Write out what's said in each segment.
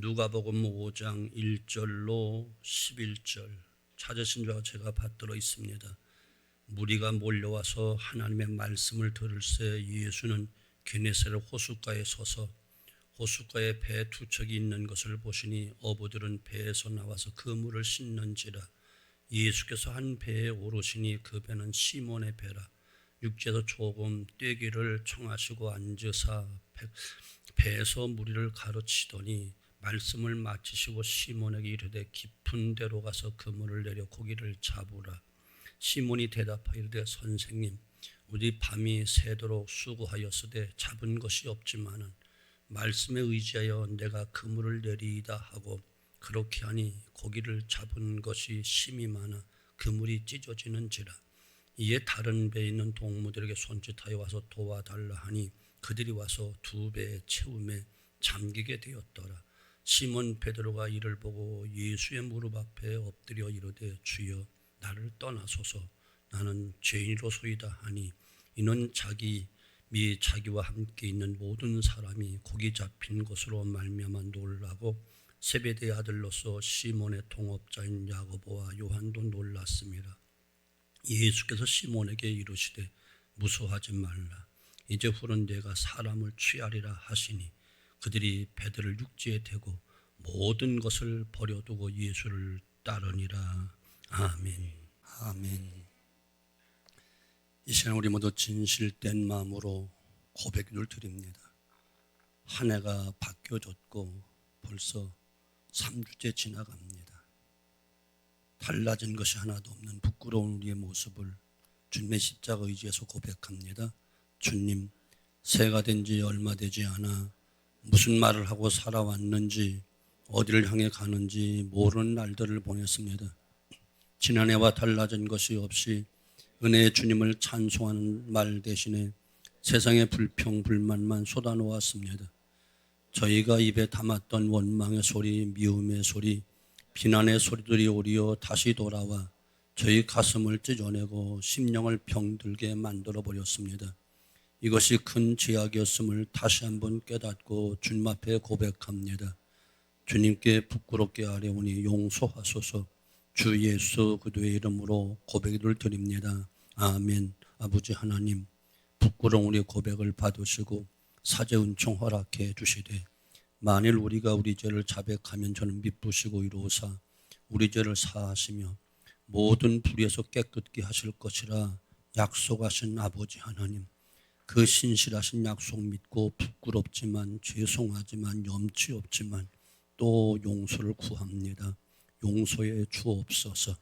누가복음 5장 1절로 11절 찾으신 줄 제가 받들어 있습니다. 무리가 몰려와서 하나님의 말씀을 들을새 예수는 게네사렛 호숫가에 서서 호숫가에 배 두 척이 있는 것을 보시니 어부들은 배에서 나와서 그물을 씻는지라. 예수께서 한 배에 오르시니 그 배는 시몬의 배라. 육지에서 조금 떼기를 청하시고 앉으사 배에서 무리를 가르치더니 말씀을 마치시고 시몬에게 이르되 깊은 데로 가서 그물을 내려 고기를 잡으라. 시몬이 대답하여 이르되 선생님, 우리 밤이 새도록 수고하였으되 잡은 것이 없지만은 말씀에 의지하여 내가 그물을 내리이다 하고 그렇게 하니 고기를 잡은 것이 심히 많아 그물이 찢어지는지라. 이에 다른 배에 있는 동무들에게 손짓하여 와서 도와달라 하니 그들이 와서 두 배의 채움에 잠기게 되었더라. 시몬 베드로가 이를 보고 예수의 무릎 앞에 엎드려 이르되 주여 나를 떠나소서 나는 죄인이로소이다 하니 이는 자기와 함께 있는 모든 사람이 고기 잡힌 것으로 말미암아 놀라고 세베대의 아들로서 시몬의 동업자인 야고보와 요한도 놀랐습니다. 예수께서 시몬에게 이르시되 무서워하지 말라. 이제 후는 내가 사람을 취하리라 하시니 그들이 배들을 육지에 대고 모든 것을 버려두고 예수를 따르니라. 아멘. 아멘. 이 시간 우리 모두 진실된 마음으로 고백을 드립니다. 한 해가 바뀌어졌고 벌써 3주째 지나갑니다. 달라진 것이 하나도 없는 부끄러운 우리의 모습을 주님의 십자가 의지에서 고백합니다. 주님, 새해가 된 지 얼마 되지 않아 무슨 말을 하고 살아왔는지 어디를 향해 가는지 모르는 날들을 보냈습니다. 지난해와 달라진 것이 없이 은혜의 주님을 찬송하는 말 대신에 세상의 불평, 불만만 쏟아놓았습니다. 저희가 입에 담았던 원망의 소리, 미움의 소리, 비난의 소리들이 오리어 다시 돌아와 저희 가슴을 찢어내고 심령을 병들게 만들어버렸습니다. 이것이 큰 죄악이었음을 다시 한번 깨닫고 주님 앞에 고백합니다. 주님께 부끄럽게 아뢰오니 용서하소서. 주 예수 그리스도의 이름으로 고백을 드립니다. 아멘. 아버지 하나님, 부끄러운 우리의 고백을 받으시고 사죄 은총 허락해 주시되 만일 우리가 우리 죄를 자백하면 저는 미쁘시고 이로사 우리 죄를 사하시며 모든 불의에서 깨끗게 하실 것이라 약속하신 아버지 하나님, 그 신실하신 약속 믿고 부끄럽지만 죄송하지만 염치 없지만 또 용서를 구합니다. 용서해 주옵소서.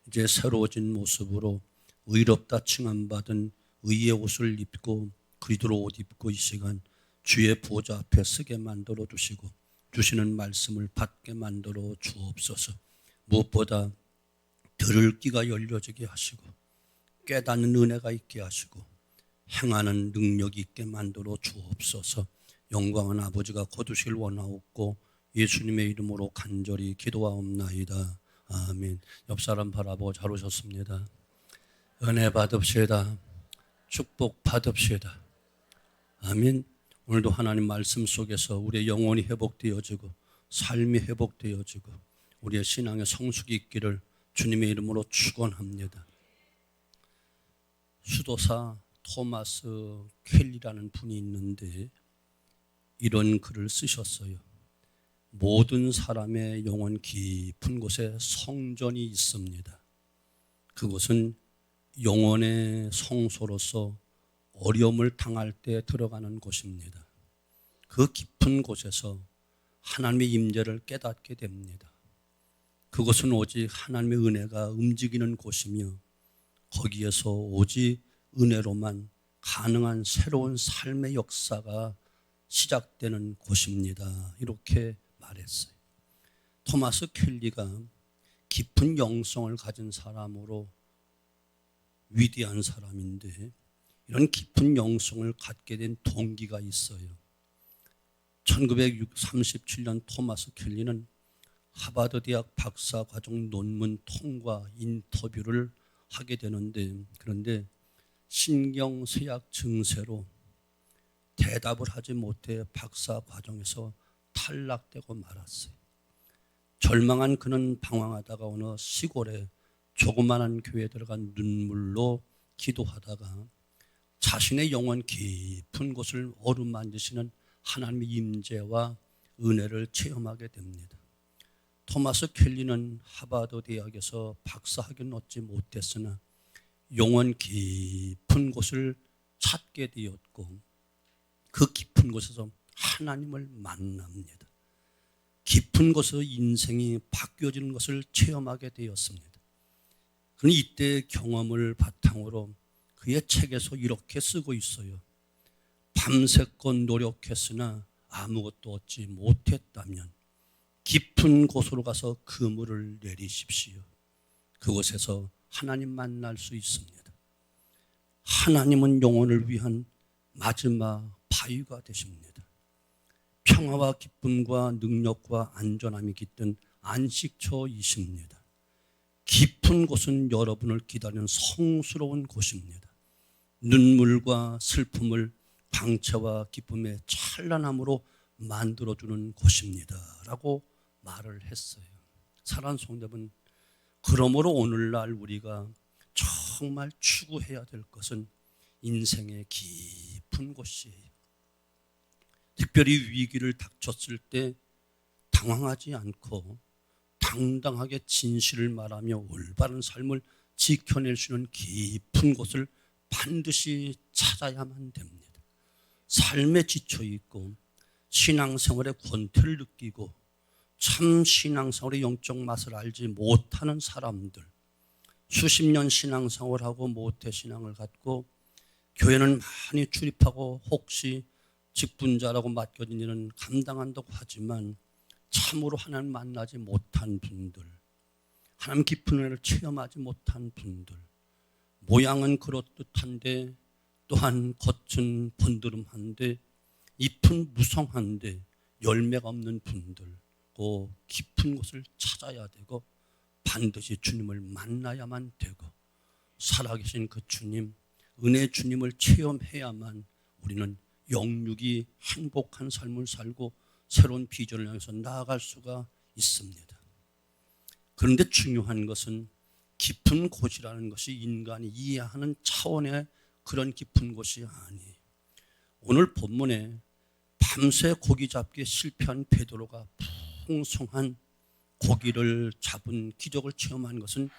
이제 새로워진 모습으로 의롭다 칭함받은 의의 옷을 입고 그리스도로 옷 입고 이 시간 주의 보좌 앞에 서게 만들어 주시고 주시는 말씀을 받게 만들어 주옵소서. 무엇보다 들을 귀가 열려지게 하시고 깨닫는 은혜가 있게 하시고 행하는 능력이 있게 만들어 주옵소서. 영광은 아버지가 거두시길 원하옵고 예수님의 이름으로 간절히 기도하옵나이다. 아멘. 옆 사람 바라보고 잘 오셨습니다. 은혜 받읍시다. 축복 받읍시다. 아멘. 오늘도 하나님 말씀 속에서 우리의 영혼이 회복되어지고 삶이 회복되어지고 우리의 신앙의 성숙이 있기를 주님의 이름으로 축원합니다. 수도사 토마스 켈리라는 분이 있는데 이런 글을 쓰셨어요. 모든 사람의 영혼 깊은 곳에 성전이 있습니다. 그곳은 영혼의 성소로서 어려움을 당할 때 들어가는 곳입니다. 그 깊은 곳에서 하나님의 임재를 깨닫게 됩니다. 그곳은 오직 하나님의 은혜가 움직이는 곳이며 거기에서 오직 은혜로만 가능한 새로운 삶의 역사가 시작되는 곳입니다. 이렇게 말했어요. 토마스 켈리가 깊은 영성을 가진 사람으로 위대한 사람인데 이런 깊은 영성을 갖게 된 동기가 있어요. 1937년 토마스 켈리는 하버드 대학 박사과정 논문 통과 인터뷰를 하게 되는데 그런데 신경쇠약 증세로 대답을 하지 못해 박사과정에서 탈락되고 말았어요. 절망한 그는 방황하다가 어느 시골에 조그마한 교회에 들어가 눈물로 기도하다가 자신의 영혼 깊은 곳을 어루만지시는 하나님의 임재와 은혜를 체험하게 됩니다. 토마스 켈리는 하버드 대학에서 박사학위는 얻지 못했으나 영혼 깊은 곳을 찾게 되었고 그 깊은 곳에서 하나님을 만납니다. 깊은 곳에서 인생이 바뀌어지는 것을 체험하게 되었습니다. 그는 이때의 경험을 바탕으로 그의 책에서 이렇게 쓰고 있어요. 밤새껏 노력했으나 아무것도 얻지 못했다면 깊은 곳으로 가서 그물을 내리십시오. 그곳에서 하나님 만날 수 있습니다. 하나님은 영혼을 위한 마지막 바위가 되십니다. 평화와 기쁨과 능력과 안전함이 깃든 안식처이십니다. 깊은 곳은 여러분을 기다리는 성스러운 곳입니다. 눈물과 슬픔을 광채와 기쁨의 찬란함으로 만들어주는 곳입니다 라고 말을 했어요. 사랑하는 성도분, 그러므로 오늘날 우리가 정말 추구해야 될 것은 인생의 깊은 곳이에요. 특별히 위기를 닥쳤을 때 당황하지 않고 당당하게 진실을 말하며 올바른 삶을 지켜낼 수 있는 깊은 곳을 반드시 찾아야만 됩니다. 삶에 지쳐있고 신앙생활의 권태를 느끼고 참 신앙생활의 영적 맛을 알지 못하는 사람들, 수십 년 신앙생활하고 모태신앙을 갖고 교회는 많이 출입하고 혹시 직분자라고 맡겨진 일은 감당한다고 하지만 참으로 하나님 만나지 못한 분들, 하나님 깊은 은혜를 체험하지 못한 분들, 모양은 그렇듯한데 또한 겉은 번드름한데 잎은 무성한데 열매가 없는 분들, 그 깊은 곳을 찾아야 되고 반드시 주님을 만나야만 되고 살아계신 그 주님, 은혜 주님을 체험해야만 우리는 영육이 행복한 삶을 살고 새로운 비전을 향해서 나아갈 수가 있습니다. 그런데 중요한 것은 깊은 곳이라는 것이 인간이 이해하는 차원의 그런 깊은 곳이 아니에요. 오늘 본문에 밤새 고기 잡기에 실패한 베드로가 풍성한 고기를 잡은 기적을 체험한 것은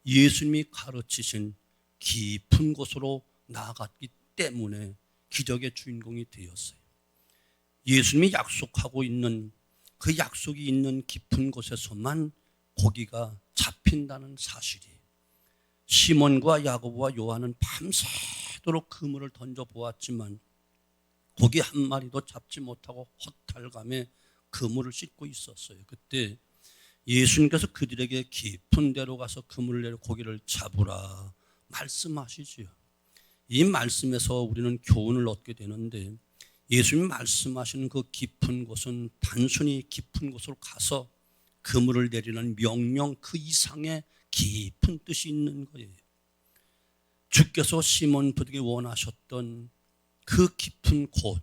예수님이 가르치신 깊은 곳으로 나아갔기 때문에 기적의 주인공이 되었어요. 예수님이 약속하고 있는 그 약속이 있는 깊은 곳에서만 고기가 잡힌다는 사실이, 시몬과 야고보와 요한은 밤새도록 그물을 던져보았지만 고기 한 마리도 잡지 못하고 허탈감에 그물을 씻고 있었어요. 그때 예수님께서 그들에게 깊은 데로 가서 그물을 내려 고기를 잡으라 말씀하시지요. 이 말씀에서 우리는 교훈을 얻게 되는데, 예수님 말씀하시는 그 깊은 곳은 단순히 깊은 곳으로 가서 그물을 내리는 명령 그 이상의 깊은 뜻이 있는 거예요. 주께서 시몬 베드로에게 원하셨던 그 깊은 곳,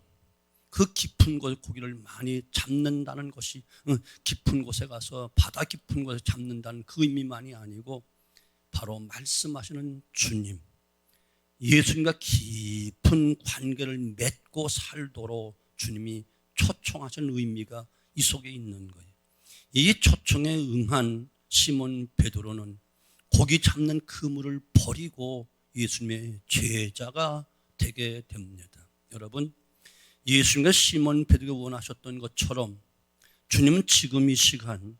그 깊은 곳에 고기를 많이 잡는다는 것이 깊은 곳에 가서 바다 깊은 곳에 잡는다는 그 의미만이 아니고 바로 말씀하시는 주님, 예수님과 깊은 관계를 맺고 살도록 주님이 초청하신 의미가 이 속에 있는 거예요. 이 초청에 응한 시몬 베드로는 고기 잡는 그물을 버리고 예수님의 제자가 되게 됩니다. 여러분, 예수님과 시몬 베드로가 원하셨던 것처럼 주님은 지금 이 시간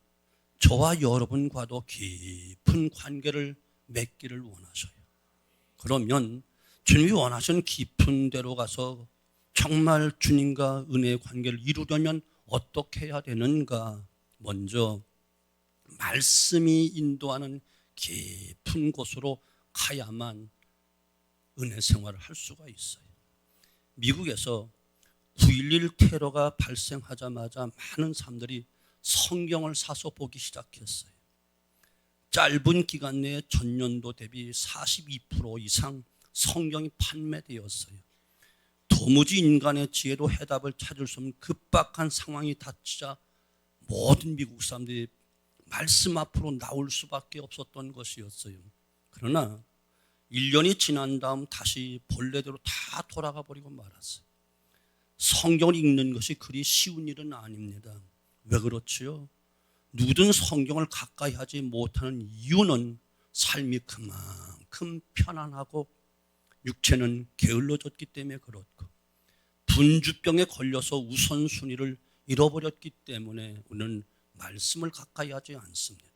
저와 여러분과도 깊은 관계를 맺기를 원하셔요. 그러면 주님이 원하시는 깊은 데로 가서 정말 주님과 은혜의 관계를 이루려면 어떻게 해야 되는가? 먼저 말씀이 인도하는 깊은 곳으로 가야만 은혜 생활을 할 수가 있어요. 미국에서 9.11 테러가 발생하자마자 많은 사람들이 성경을 사서 보기 시작했어요. 짧은 기간 내에 전년도 대비 42% 이상 성경이 판매되었어요. 도무지 인간의 지혜로 해답을 찾을 수 없는 급박한 상황이 닥치자 모든 미국 사람들이 말씀 앞으로 나올 수밖에 없었던 것이었어요. 그러나 1년이 지난 다음 다시 본래대로 다 돌아가 버리고 말았어요. 성경을 읽는 것이 그리 쉬운 일은 아닙니다. 왜 그렇지요? 누구든 성경을 가까이 하지 못하는 이유는 삶이 그만큼 편안하고 육체는 게을러졌기 때문에 그렇고 분주병에 걸려서 우선순위를 잃어버렸기 때문에 우리는 말씀을 가까이 하지 않습니다.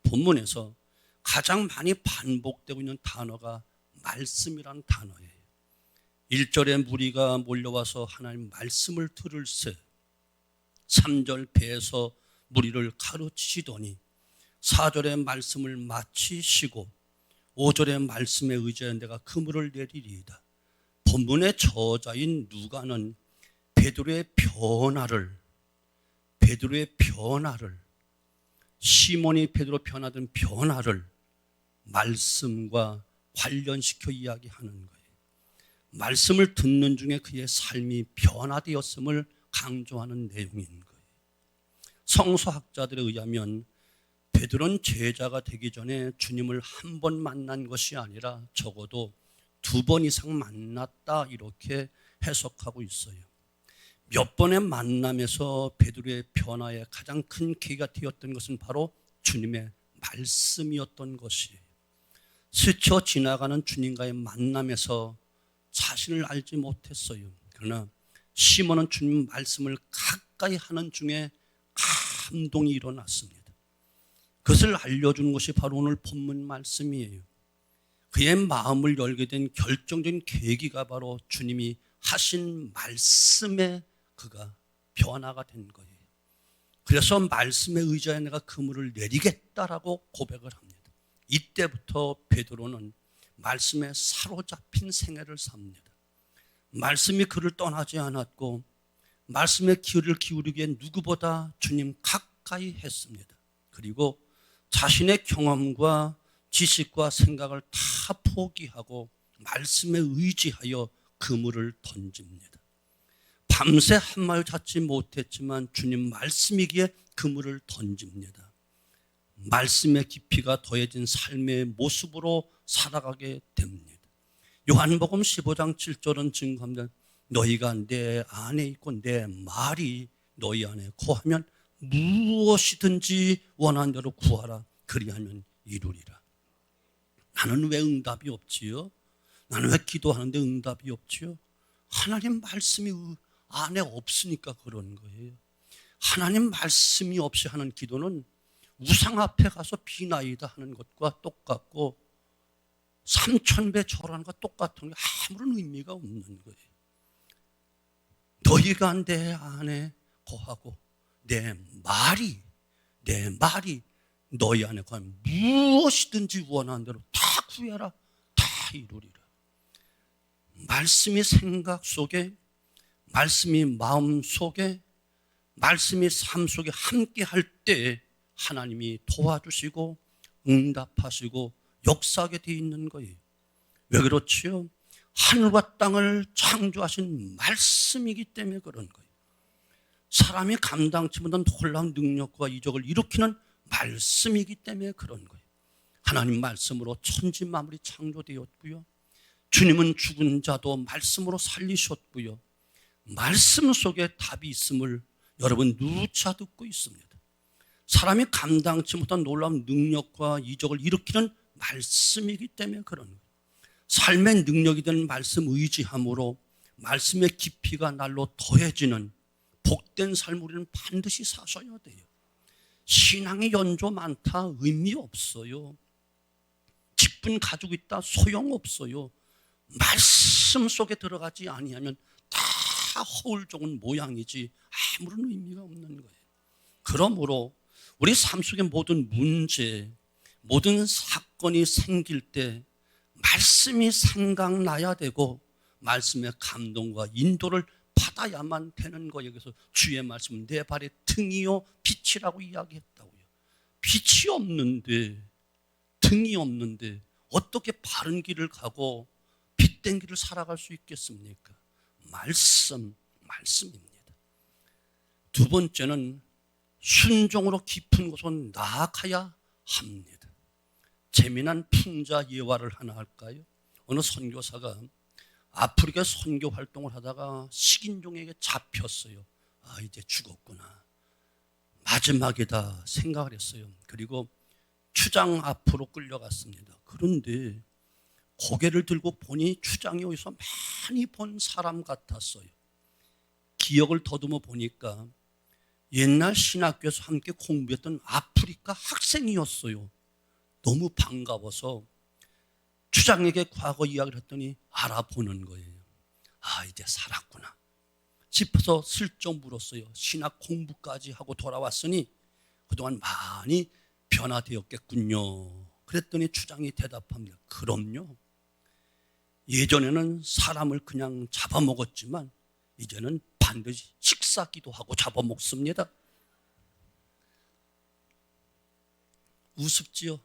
본문에서 가장 많이 반복되고 있는 단어가 말씀이라는 단어예요. 1절에 무리가 몰려와서 하나님 말씀을 들을새, 3절 배에서 무리를 가르치시더니 4절의 말씀을 마치시고 5절의 말씀에 의지하여 내가 그물을 내리리이다. 본문의 저자인 누가는 베드로의 변화를 시몬이 베드로 변화된 변화를 말씀과 관련시켜 이야기하는 거예요. 말씀을 듣는 중에 그의 삶이 변화되었음을 강조하는 내용인 거예요. 성서학자들에 의하면 베드로는 제자가 되기 전에 주님을 한 번 만난 것이 아니라 적어도 2번 이상 만났다 이렇게 해석하고 있어요. 몇 번의 만남에서 베드로의 변화에 가장 큰 계기가 되었던 것은 바로 주님의 말씀이었던 것이에요. 스쳐 지나가는 주님과의 만남에서 자신을 알지 못했어요. 그러나 시몬은 주님 말씀을 가까이 하는 중에 감동이 일어났습니다. 그것을 알려주는 것이 바로 오늘 본문 말씀이에요. 그의 마음을 열게 된 결정적인 계기가 바로 주님이 하신 말씀에 그가 변화가 된 거예요. 그래서 말씀에 의지하여 내가 그물을 내리겠다라고 고백을 합니다. 이때부터 베드로는 말씀에 사로잡힌 생애를 삽니다. 말씀이 그를 떠나지 않았고 말씀에 귀를 기울이기에 누구보다 주님 가까이 했습니다. 그리고 자신의 경험과 지식과 생각을 다 포기하고 말씀에 의지하여 그물을 던집니다. 밤새 한 마리 잡지 못했지만 주님 말씀이기에 그물을 던집니다. 말씀의 깊이가 더해진 삶의 모습으로 살아가게 됩니다. 요한복음 15장 7절은 증거합니다. 너희가 내 안에 있고 내 말이 너희 안에 거하면 무엇이든지 원하는 대로 구하라. 그리하면 이루리라. 나는 왜 응답이 없지요? 나는 왜 기도하는데 응답이 없지요? 하나님 말씀이 안에 없으니까 그런 거예요. 하나님 말씀이 없이 하는 기도는 우상 앞에 가서 비나이다 하는 것과 똑같고 3000배 절하는 것과 똑같은 게 아무런 의미가 없는 거예요. 너희가 내 안에 거하고 내 말이 너희 안에 거하면 무엇이든지 원하는 대로 다 구해라, 다 이루리라. 말씀이 생각 속에, 말씀이 마음 속에, 말씀이 삶 속에 함께 할 때 하나님이 도와주시고 응답하시고 역사하게 되어 있는 거예요. 왜 그렇지요? 하늘과 땅을 창조하신 말씀이기 때문에 그런 거예요. 사람이 감당치 못한 놀라운 능력과 이적을 일으키는 말씀이기 때문에 그런 거예요. 하나님 말씀으로 천지 만물이 창조되었고요. 주님은 죽은 자도 말씀으로 살리셨고요. 말씀 속에 답이 있음을 여러분 누차 듣고 있습니다. 사람이 감당치 못한 놀라운 능력과 이적을 일으키는 말씀이기 때문에 그런 거예요. 삶의 능력이 되는 말씀 의지함으로 말씀의 깊이가 날로 더해지는 복된 삶을 우리는 반드시 사셔야 돼요. 신앙의 연조 많다 의미 없어요. 직분 가지고 있다 소용없어요. 말씀 속에 들어가지 아니하면 다 허울 좋은 모양이지 아무런 의미가 없는 거예요. 그러므로 우리 삶 속의 모든 문제, 모든 사건이 생길 때 말씀이 생각나야 되고 말씀의 감동과 인도를 받아야만 되는 거예요. 그래서 주의 말씀은 내 발의 등이요 빛이라고 이야기했다고요. 빛이 없는데, 등이 없는데 어떻게 바른 길을 가고 빛된 길을 살아갈 수 있겠습니까? 말씀입니다. 두 번째는 순종으로 깊은 곳으로 나아가야 합니다. 재미난 풍자 예화를 하나 할까요? 어느 선교사가 아프리카 선교 활동을 하다가 식인종에게 잡혔어요. 이제 죽었구나, 마지막이다 생각을 했어요. 그리고 추장 앞으로 끌려갔습니다. 그런데 고개를 들고 보니 추장이 어디서 많이 본 사람 같았어요. 기억을 더듬어 보니까 옛날 신학교에서 함께 공부했던 아프리카 학생이었어요. 너무 반가워서 추장에게 과거 이야기를 했더니 알아보는 거예요. 이제 살았구나 싶어서 슬쩍 물었어요. 신학 공부까지 하고 돌아왔으니 그동안 많이 변화되었겠군요. 그랬더니 추장이 대답합니다. 그럼요. 예전에는 사람을 그냥 잡아먹었지만 이제는 반드시 식사기도 하고 잡아먹습니다. 우습지요?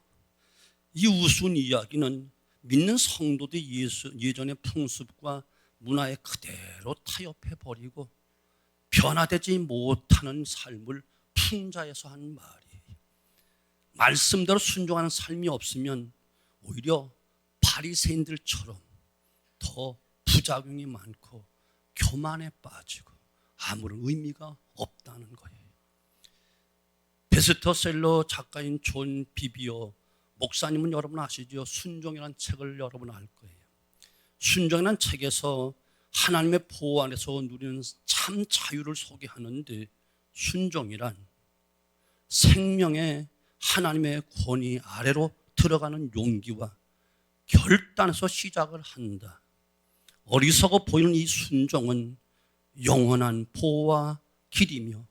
이 우스운 이야기는 믿는 성도들이 예전의 풍습과 문화에 그대로 타협해버리고 변화되지 못하는 삶을 풍자해서 한 말이에요. 말씀대로 순종하는 삶이 없으면 오히려 바리새인들처럼 더 부작용이 많고 교만에 빠지고 아무런 의미가 없다는 거예요. 베스트셀러 작가인 존 비비어 목사님은 여러분 아시죠? 순종이라는 책을 여러분 알 거예요. 순종이라는 책에서 하나님의 보호 안에서 누리는 참 자유를 소개하는데, 순종이란 생명의 하나님의 권위 아래로 들어가는 용기와 결단에서 시작을 한다. 어리석어 보이는 이 순종은 영원한 보호와 길이며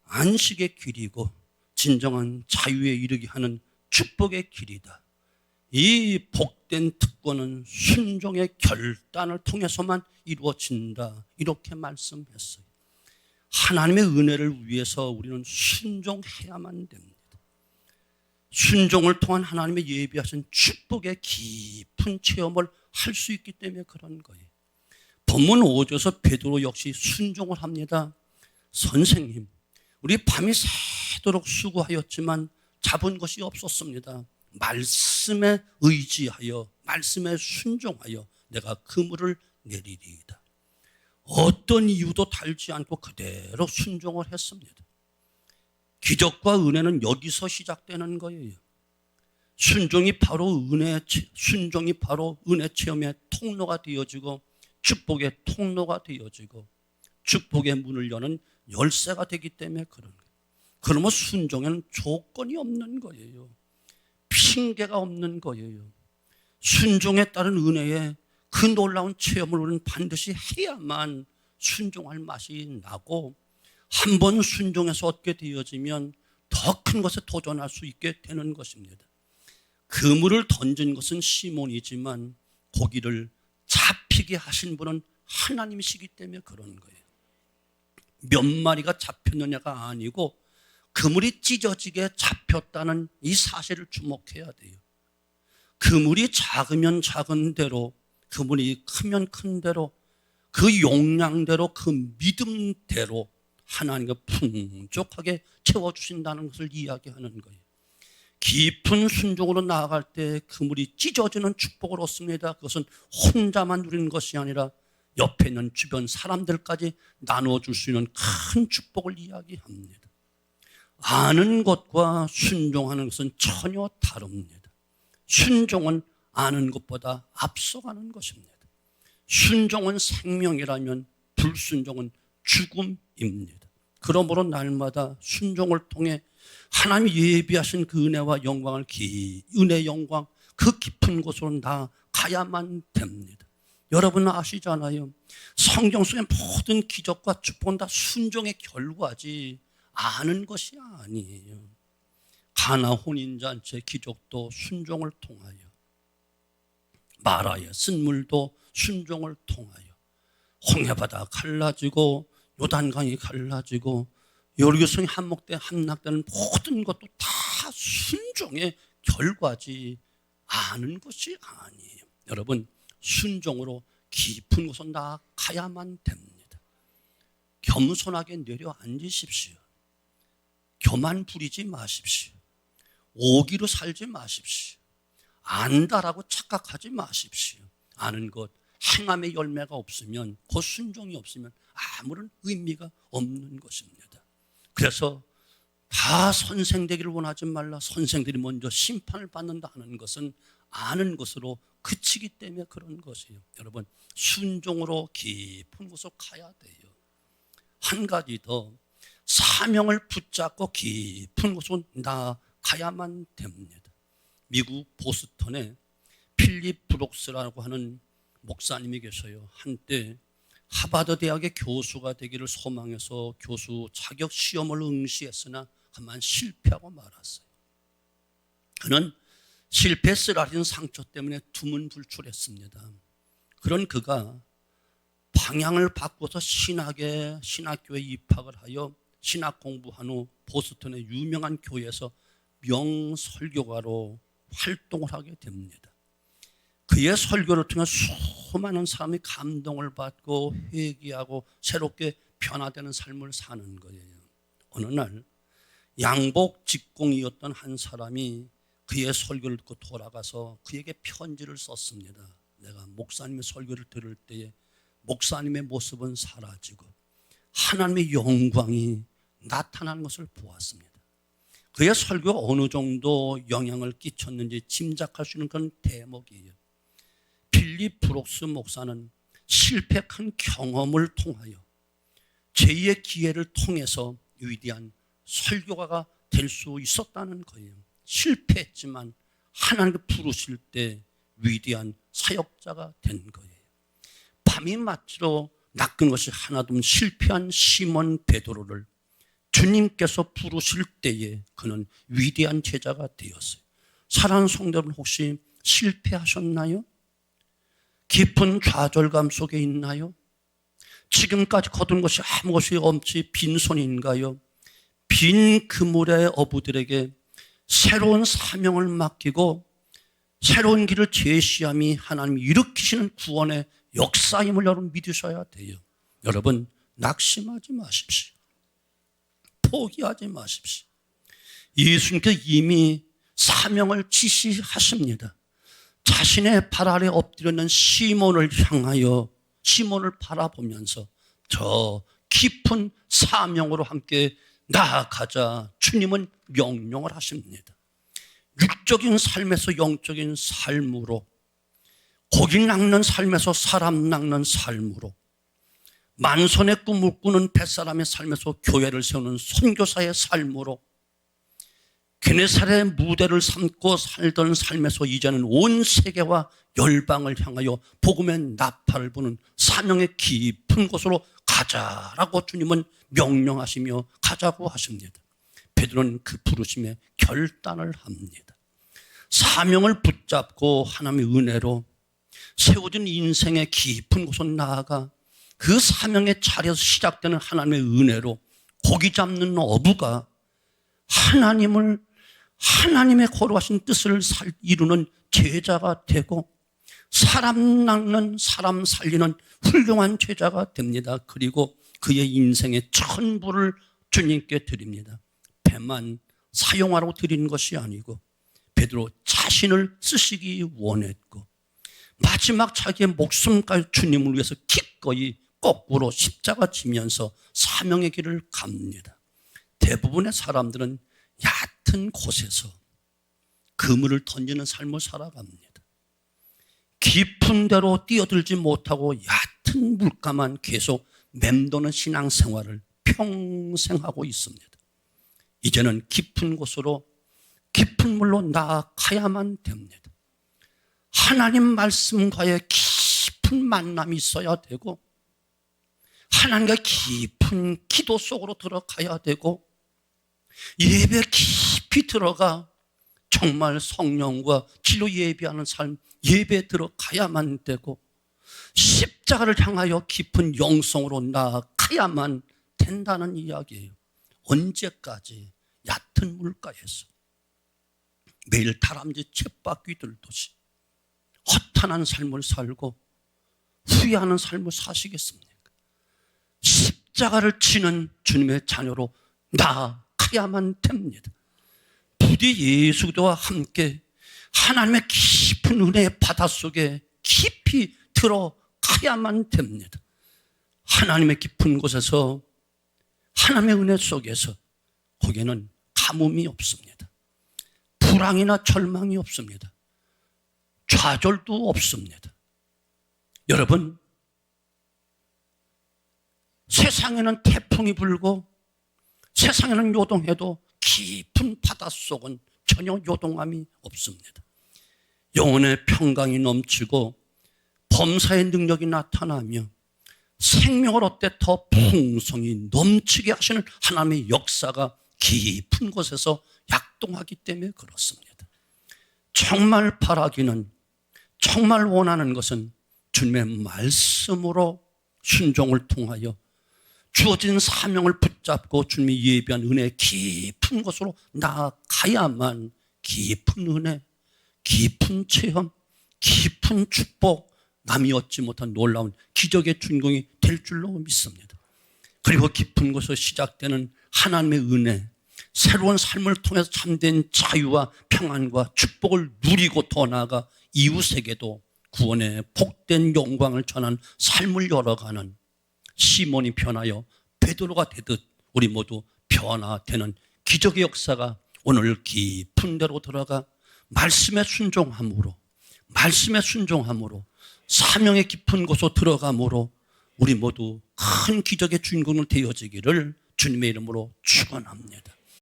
안식의 길이고 진정한 자유에 이르게 하는 축복의 길이다. 이 복된 특권은 순종의 결단을 통해서만 이루어진다. 이렇게 말씀했어요. 하나님의 은혜를 위해서 우리는 순종해야만 됩니다. 순종을 통한 하나님의 예비하신 축복의 깊은 체험을 할 수 있기 때문에 그런 거예요. 본문 5절에서 베드로 역시 순종을 합니다. 선생님, 우리 밤이 새도록 수고하였지만 잡은 것이 없었습니다. 말씀에 의지하여 말씀에 순종하여 내가 그물을 내리리이다. 어떤 이유도 달지 않고 그대로 순종을 했습니다. 기적과 은혜는 여기서 시작되는 거예요. 순종이 바로 은혜 체험의 통로가 되어지고 축복의 통로가 되어지고 축복의 문을 여는 열쇠가 되기 때문에 그런 거예요. 그러면 순종에는 조건이 없는 거예요. 핑계가 없는 거예요. 순종에 따른 은혜에 그 놀라운 체험을 우리는 반드시 해야만 순종할 맛이 나고, 한 번 순종해서 얻게 되어지면 더 큰 것에 도전할 수 있게 되는 것입니다. 그물을 던진 것은 시몬이지만 고기를 잡히게 하신 분은 하나님이시기 때문에 그런 거예요. 몇 마리가 잡혔느냐가 아니고 그물이 찢어지게 잡혔다는 이 사실을 주목해야 돼요. 그물이 작으면 작은 대로, 그물이 크면 큰 대로, 그 용량대로, 그 믿음대로 하나님과 풍족하게 채워주신다는 것을 이야기하는 거예요. 깊은 순종으로 나아갈 때 그물이 찢어지는 축복을 얻습니다. 그것은 혼자만 누리는 것이 아니라 옆에 있는 주변 사람들까지 나누어줄 수 있는 큰 축복을 이야기합니다. 아는 것과 순종하는 것은 전혀 다릅니다. 순종은 아는 것보다 앞서가는 것입니다. 순종은 생명이라면 불순종은 죽음입니다. 그러므로 날마다 순종을 통해 하나님이 예비하신 그 은혜와 영광을 은혜의 영광 그 깊은 곳으로 나가야만 됩니다. 여러분 아시잖아요. 성경 속의 모든 기적과 축복은 다 순종의 결과지 아는 것이 아니에요. 가나 혼인잔치 기적도 순종을 통하여, 마라의 쓴물도 순종을 통하여, 홍해바다 갈라지고 요단강이 갈라지고 여리고성이 함락되는 모든 것도 다 순종의 결과지 아는 것이 아니에요. 여러분, 순종으로 깊은 곳으로 나아가야만 됩니다. 겸손하게 내려앉으십시오. 교만 부리지 마십시오. 오기로 살지 마십시오. 안다라고 착각하지 마십시오. 아는 것, 행함의 열매가 없으면, 그 순종이 없으면 아무런 의미가 없는 것입니다. 그래서 다 선생 되기를 원하지 말라. 선생들이 먼저 심판을 받는다 하는 것은 아는 것으로 그치기 때문에 그런 것이에요. 여러분, 순종으로 깊은 곳으로 가야 돼요. 한 가지 더, 사명을 붙잡고 깊은 곳으로 나아가야만 됩니다. 미국 보스턴에 필립 브룩스라고 하는 목사님이 계셔요. 한때 하버드 대학의 교수가 되기를 소망해서 교수 자격 시험을 응시했으나 그만 실패하고 말았어요. 그는 실패 쓰라린 상처 때문에 두문불출했습니다. 그런 그가 방향을 바꿔서 신학교에 입학을 하여 신학 공부한 후 보스턴의 유명한 교회에서 명설교가로 활동을 하게 됩니다. 그의 설교를 통해 수많은 사람이 감동을 받고 회개하고 새롭게 변화되는 삶을 사는 거예요. 어느 날 양복 직공이었던 한 사람이 그의 설교를 듣고 돌아가서 그에게 편지를 썼습니다. 내가 목사님의 설교를 들을 때에 목사님의 모습은 사라지고 하나님의 영광이 나타나는 것을 보았습니다. 그의 설교가 어느 정도 영향을 끼쳤는지 짐작할 수 있는 그런 대목이에요. 필립 브룩스 목사는 실패한 경험을 통하여 제2의 기회를 통해서 위대한 설교가가 될 수 있었다는 거예요. 실패했지만 하나님께 부르실 때 위대한 사역자가 된 거예요. 밤이 맞지로 낚은 것이 하나도 없는 실패한 시몬 베드로를 주님께서 부르실 때에 그는 위대한 제자가 되었어요. 사랑하는 성도 여러분, 혹시 실패하셨나요? 깊은 좌절감 속에 있나요? 지금까지 거둔 것이 아무것이 없이 빈손인가요? 빈 그물의 어부들에게 새로운 사명을 맡기고 새로운 길을 제시함이 하나님이 일으키시는 구원의 역사임을 여러분 믿으셔야 돼요. 여러분, 낙심하지 마십시오. 포기하지 마십시오. 예수님께서 이미 사명을 지시하십니다. 자신의 발 아래 엎드려 있는 시몬을 향하여 시몬을 바라보면서 저 깊은 사명으로 함께 나아가자 주님은 명령을 하십니다. 육적인 삶에서 영적인 삶으로, 고기 낚는 삶에서 사람 낚는 삶으로, 만선의 꿈을 꾸는 뱃사람의 삶에서 교회를 세우는 선교사의 삶으로, 게네사렛의 무대를 삼고 살던 삶에서 이제는 온 세계와 열방을 향하여 복음의 나팔을 부는 사명의 깊은 곳으로 가자라고 주님은 명령하시며 가자고 하십니다. 베드로는 그 부르심에 결단을 합니다. 사명을 붙잡고 하나님의 은혜로 세워진 인생의 깊은 곳으로 나아가 그 사명의 자리에서 시작되는 하나님의 은혜로 고기 잡는 어부가 하나님의 거룩하신 뜻을 이루는 제자가 되고 사람 낚는 사람 살리는 훌륭한 제자가 됩니다. 그리고 그의 인생의 전부를 주님께 드립니다. 배만 사용하라고 드리는 것이 아니고 베드로 자신을 쓰시기 원했고 마지막 자기의 목숨까지 주님을 위해서 기꺼이 거꾸로 십자가 지면서 사명의 길을 갑니다. 대부분의 사람들은 얕은 곳에서 그물을 던지는 삶을 살아갑니다. 깊은 데로 뛰어들지 못하고 얕은 물가만 계속 맴도는 신앙생활을 평생 하고 있습니다. 이제는 깊은 곳으로 깊은 물로 나아가야만 됩니다. 하나님 말씀과의 깊은 만남이 있어야 되고 하나님과 깊은 기도 속으로 들어가야 되고 예배 깊이 들어가 정말 성령과 진로 예배하는 삶 예배 들어가야만 되고 십자가를 향하여 깊은 영성으로 나아가야만 된다는 이야기예요. 언제까지 얕은 물가에서 매일 다람쥐 쳇바퀴 들듯이 허탄한 삶을 살고 후회하는 삶을 사시겠습니까? 십자가를 지는 주님의 자녀로 나아가야만 됩니다. 부디 예수 그리스도와 함께 하나님의 깊은 은혜의 바닷속에 깊이 들어가야만 됩니다. 하나님의 깊은 곳에서, 하나님의 은혜 속에서 거기에는 가뭄이 없습니다. 불황이나 절망이 없습니다. 좌절도 없습니다. 여러분, 세상에는 태풍이 불고 세상에는 요동해도 깊은 바닷속은 전혀 요동함이 없습니다. 영혼의 평강이 넘치고 범사의 능력이 나타나며 생명을 얻되 더 풍성히 넘치게 하시는 하나님의 역사가 깊은 곳에서 약동하기 때문에 그렇습니다. 정말 바라기는, 정말 원하는 것은 주님의 말씀으로 순종을 통하여 주어진 사명을 붙잡고 주님이 예비한 은혜의 깊은 곳으로 나아가야만 깊은 은혜, 깊은 체험, 깊은 축복, 남이 얻지 못한 놀라운 기적의 준공이 될 줄로 믿습니다. 그리고 깊은 곳에서 시작되는 하나님의 은혜, 새로운 삶을 통해서 참된 자유와 평안과 축복을 누리고 더 나아가 이웃에게도 구원의 복된 영광을 전한 삶을 열어가는 시몬이 변하여 베드로가 되듯 우리 모두 변화되는 기적의 역사가 오늘 깊은 데로 들어가 말씀에 순종함으로 사명의 깊은 곳으로 들어감으로 우리 모두 큰 기적의 주인공을 되어지기를 주님의 이름으로 축원합니다.